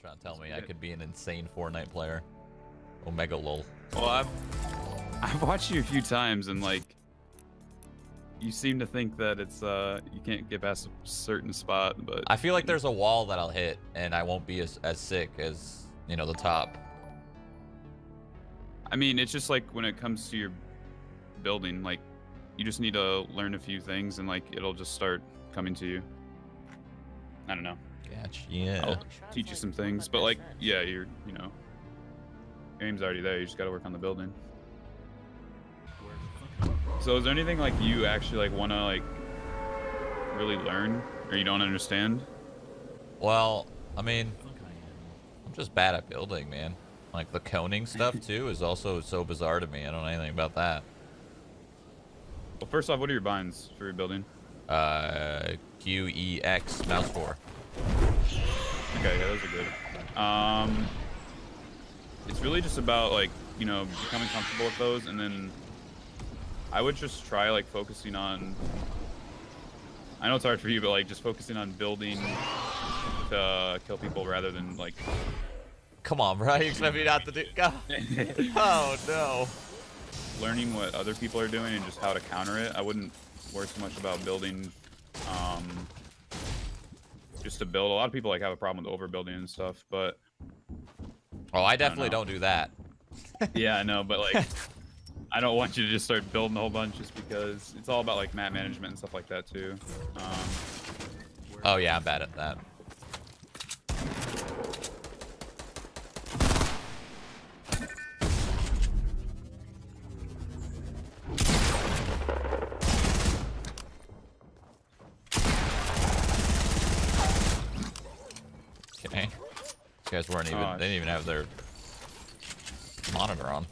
trying to tell me I could be an insane Fortnite player. Omega lol. Well, I've watched you a few times, and like, you seem to think that it's you can't get past a certain spot, but I feel like there's a wall that I'll hit, and I won't be as sick as, you know, the top. I mean, it's just like when it comes to your building, like, you just need to learn a few things, and like, it'll just start coming to you. I don't know. Gotcha. Yeah. I'll teach you some things, but like, yeah, you know, game's already there. You just gotta work on the building. So is there anything like you actually like wanna like really learn, or you don't understand? Well, I mean, I'm just bad at building, man. Like the coning stuff too is also so bizarre to me. I don't know anything about that. Well, first off, what are your binds for your building? Q, E, X, mouse 4. Okay, yeah, those are good. It's really just about like, you know, becoming comfortable with those, and then I would just try like focusing on, I know it's hard for you, but like just focusing on building to kill people rather than like. Come on, bro. You expect me not to do? God. Oh no. Learning what other people are doing and just how to counter it. I wouldn't worry so much about building just to build. A lot of people like have a problem with overbuilding and stuff, but oh, I definitely don't do that. Yeah, I know, but like I don't want you to just start building a whole bunch just because it's all about like map management and stuff like that too. Oh yeah, I'm bad at that. Okay. These guys weren't even, they didn't even have their monitor on.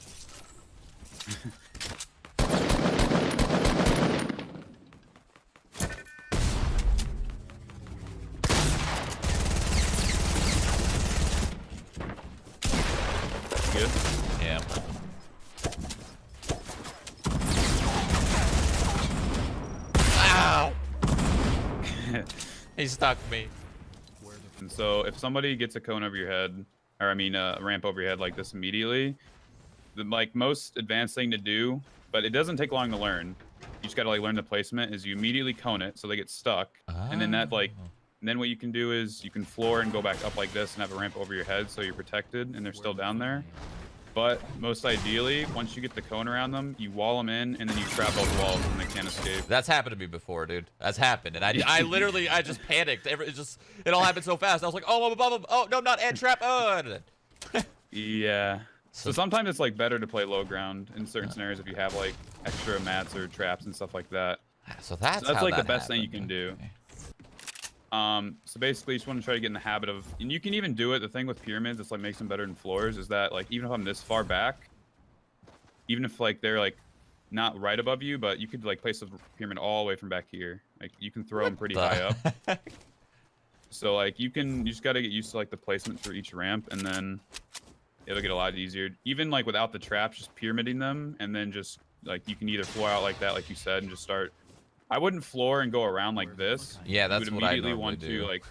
Good? Yeah. Ow! He stuck me. And so if somebody gets a cone over your head, or I mean a ramp over your head like this immediately, the like most advanced thing to do, but it doesn't take long to learn. You just gotta like learn the placement. Is you immediately cone it so they get stuck, and then that like, and then what you can do is you can floor and go back up like this and have a ramp over your head so you're protected and they're still down there. But most ideally, once you get the cone around them, you wall them in and then you trap both walls and they can't escape. That's happened to me before, dude. That's happened, and I literally, I just panicked. It all happened so fast. I was like, oh, I'm above him. Oh no, not ant trap. Oh. Yeah. So sometimes it's like better to play low ground in certain scenarios if you have like extra mats or traps and stuff like that. So that's like that the best thing you happened. can do. Okay. So basically, you just want to try to get in the habit of, and you can even do it. The thing with pyramids, it's like makes them better than floors, is that like even if I'm this far back, even if like they're like not right above you, but you could like place a pyramid all the way from back here. Like you can throw them pretty high up. So like you just got to get used to like the placement for each ramp, and then it'll get a lot easier. Even like without the traps, just pyramiding them, and then just like you can either floor out like that, like you said, and just start. I wouldn't floor and go around like this. Yeah, that's what I normally want do. to like.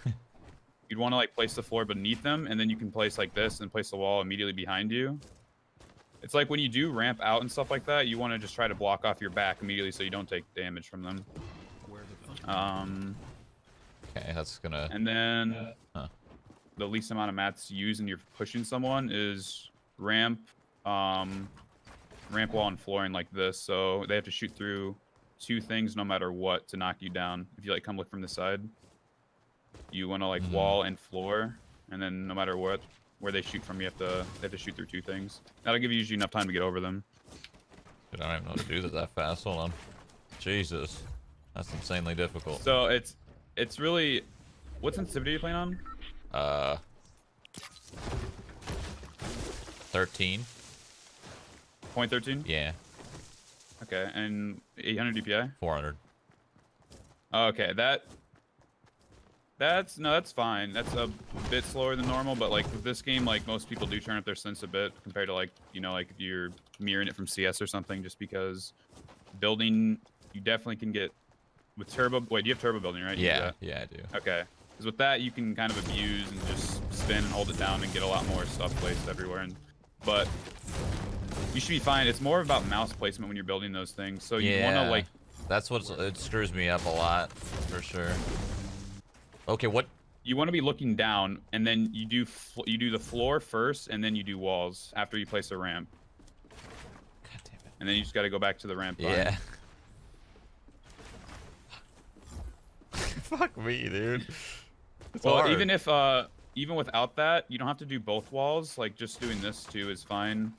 You'd want to like place the floor beneath them, and then you can place like this and place the wall immediately behind you. It's like when you do ramp out and stuff like that, you want to just try to block off your back immediately so you don't take damage from them. Okay, that's gonna. And then the least amount of mats to use when you're pushing someone is ramp, ramp wall and flooring like this. So they have to shoot through two things no matter what to knock you down. If you like come look from the side, you want to like wall and floor, and then no matter what where they shoot from, they have to shoot through two things. That'll give you usually enough time to get over them. Dude, I don't even know how to do that fast. Hold on. Jesus, that's insanely difficult. So it's really, what sensitivity are you playing on? 13. 0.13? Yeah. Okay, and 800 DPI? 400. Okay, that's fine. That's a bit slower than normal, but like with this game, like most people do turn up their sense a bit compared to like, you know, like if you're mirroring it from CS or something, just because building, you definitely can get with turbo. Wait, do you have turbo building, right? Yeah, yeah, I do. Okay, because with that you can kind of abuse and just spin and hold it down and get a lot more stuff placed everywhere. But you should be fine. It's more about mouse placement when you're building those things. So you want to like. That's what it screws me up a lot, for sure. Okay, what? You want to be looking down, and then you do the floor first, and then you do walls after you place a ramp. God damn it. And then you just got to go back to the ramp. Yeah. Fuck me, dude. It's well, hard. even without that, you don't have to do both walls. Like just doing this too is fine.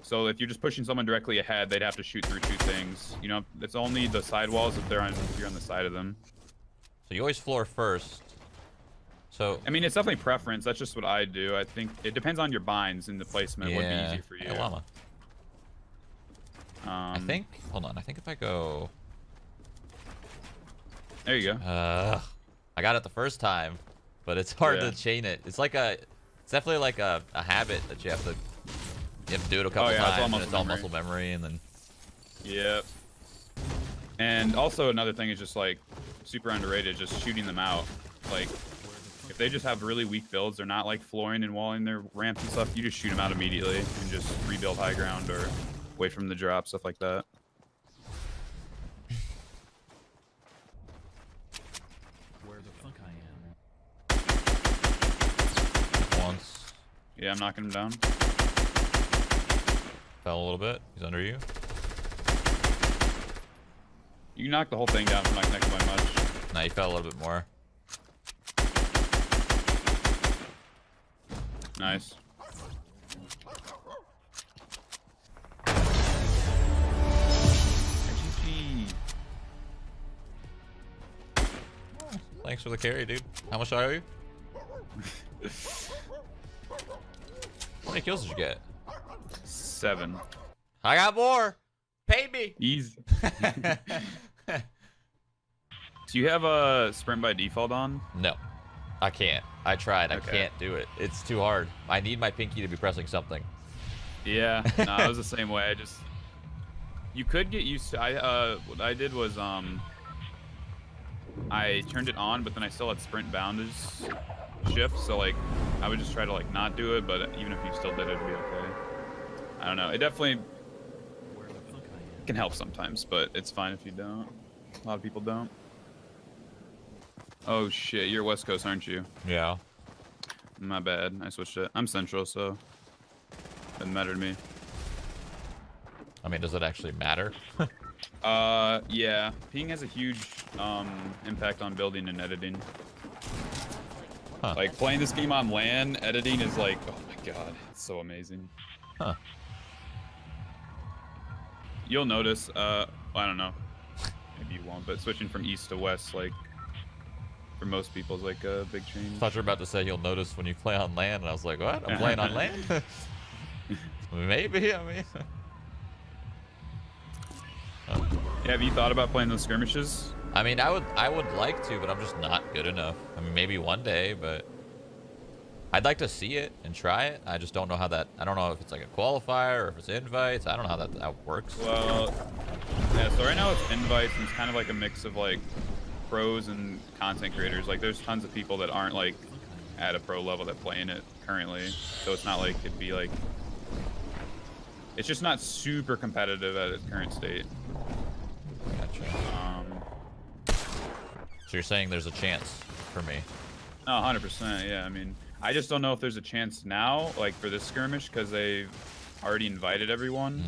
So if you're just pushing someone directly ahead, they'd have to shoot through 2 things. You know, it's only the side walls if you're on the side of them. So you always floor first. So I mean, it's definitely preference. That's just what I do. I think it depends on your binds and the placement. yeah. Would be easy for you. Hey, llama. I think. Hold on. I think if I go. There you go. I got it the first time, but it's hard Yeah. to chain it. It's like it's definitely like a habit that you have to do it a couple times. It's all muscle memory, and then. Yep. And also another thing is just like super underrated, just shooting them out. Like if they just have really weak builds, they're not like flooring and walling their ramps and stuff, you just shoot them out immediately and just rebuild high ground or wait from the drop, stuff like that. Where the fuck I am. Once. Yeah, I'm knocking him down. Fell a little bit. He's under you. You can knock the whole thing down if I'm not connected by much. Nah, he fell a little bit more. Nice. GG. Thanks for the carry, dude. How much I owe you? How many kills did you get? 7. I got more. Pay me. Easy. Do you have a sprint by default on? No, I can't. I tried. I Okay. can't do it. It's too hard. I need my pinky to be pressing something. Yeah, no, I was the same way. You could get used to. What I did was I turned it on, but then I still had sprint boundage shift. So like, I would just try to like not do it, but even if you still did it, it'd be okay. I don't know. It definitely can help sometimes, but it's fine if you don't. A lot of people don't. Oh shit, you're West Coast, aren't you? Yeah. My bad. I switched it. I'm Central, so doesn't matter to me. I mean, does it actually matter? Yeah. Ping has a huge impact on building and editing. Huh. Like playing this game on LAN, editing is like, oh my god, it's so amazing. Huh. You'll notice, I don't know, maybe you won't, but switching from east to west, like, for most people is like a big change. I thought you were about to say you'll notice when you play on land, and I was like, what? I'm playing on land? Maybe, I mean. Yeah, have you thought about playing those skirmishes? I mean, I would like to, but I'm just not good enough. I mean, maybe one day, but I'd like to see it and try it. I just don't know how that. I don't know if it's like a qualifier or if it's invites. I don't know how that works. Well, yeah. So right now it's invites, and it's kind of like a mix of like pros and content creators. Like, there's tons of people that aren't like at a pro level that play in it currently. So it's not like it'd be like. It's just not super competitive at its current state. Gotcha. So you're saying there's a chance for me? No, 100%. Yeah, I mean, I just don't know if there's a chance now, like for this skirmish, because they've already invited everyone.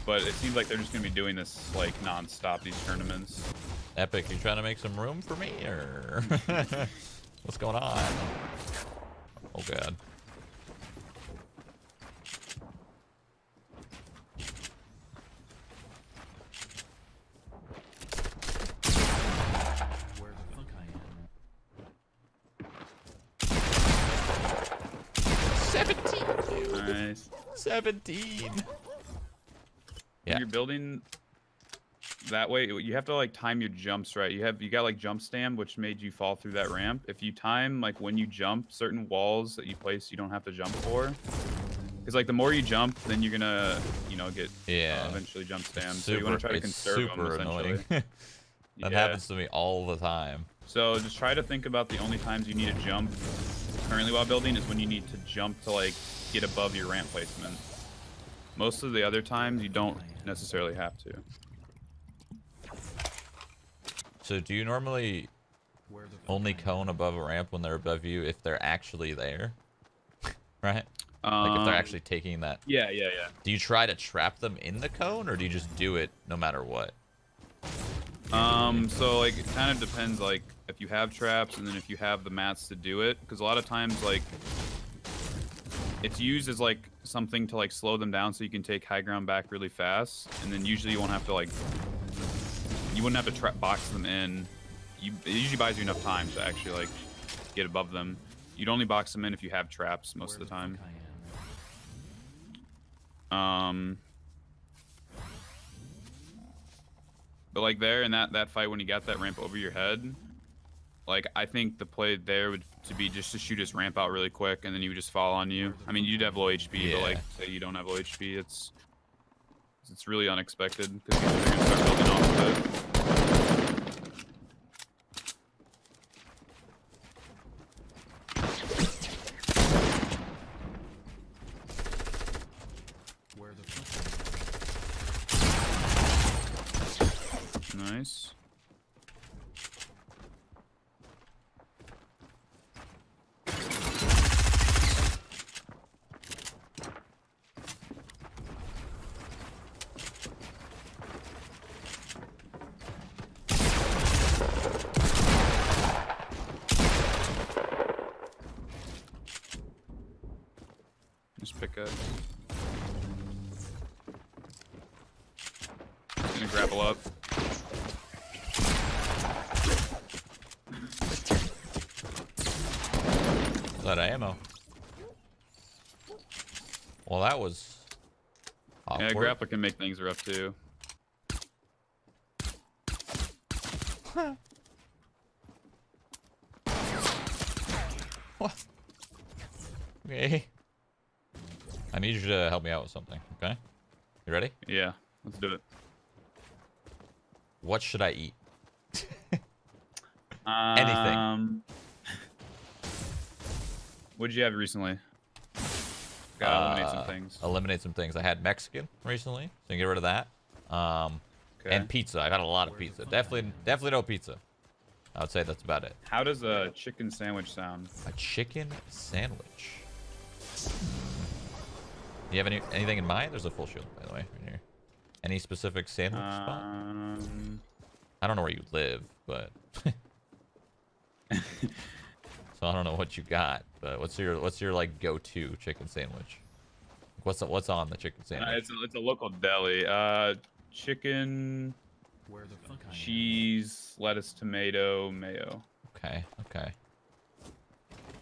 But it seems like they're just gonna be doing this like non-stop, these tournaments. Epic, you trying to make some room for me, or what's going on? Oh god. Where the fuck I am. 17. Nice. 17. When Yeah. you're building that way, you have to like time your jumps right. You got like jump stam, which made you fall through that ramp. If you time like when you jump, certain walls that you place, you don't have to jump for. Because like the more you jump, then you're gonna, get eventually jump stam. So you want to try to conserve them essentially. That happens to me all the time. So just try to think about the only times you need to jump currently while building is when you need to jump to like get above your ramp placement. Most of the other times you don't necessarily have to. So do you normally Where the fuck only I am. cone above a ramp when they're above you if they're actually there? Right? Like if they're actually taking that. Yeah. Do you try to trap them in the cone or do you just do it no matter what? So like it kind of depends like if you have traps and then if you have the mats to do it, because a lot of times like it's used as like something to like slow them down so you can take high ground back really fast, and then usually you won't have to like you wouldn't have to trap box them in. It usually buys you enough time to actually like get above them. You'd only box them in if you have traps most of the time. Fuck I am. But like there in that fight when you got that ramp over your head, like I think the play there would to be just to shoot his ramp out really quick and then he would just fall on you. I mean you'd have low HP, but like say you don't have low HP, it's really unexpected because they're gonna start building off of it. Where the fuck Nice. Just pick up. Gonna grapple up. Is that ammo? Well, that was awkward. Yeah, grappler can make things rough too. What? Okay. I need you to help me out with something, okay? You ready? Yeah, let's do it. What should I eat? Anything. What did you have recently? Gotta eliminate some things. Eliminate some things. I had Mexican recently, so you can get rid of that. Okay. And pizza. I've had a lot of pizza. Definitely no pizza. I would say that's about it. How does a chicken sandwich sound? A chicken sandwich. Do you have anything in mind? There's a full shield, by the way, right here. Any specific sandwich spot? I don't know where you live, but so I don't know what you got. But what's your like go-to chicken sandwich? What's on the chicken sandwich? It's a local deli. Chicken, Where the fuck I am. cheese, lettuce, tomato, mayo. Okay.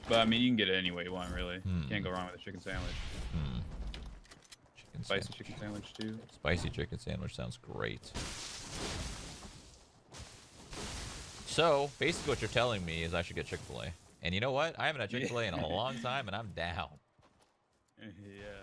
But I mean, you can get it any way you want, really. You can't go wrong with a chicken sandwich. Chicken Spicy sandwich. chicken sandwich too. Spicy chicken sandwich sounds great. So basically, what you're telling me is I should get Chick-fil-A. And you know what? I haven't had Chick-fil-A in a long time, and I'm down. Yeah.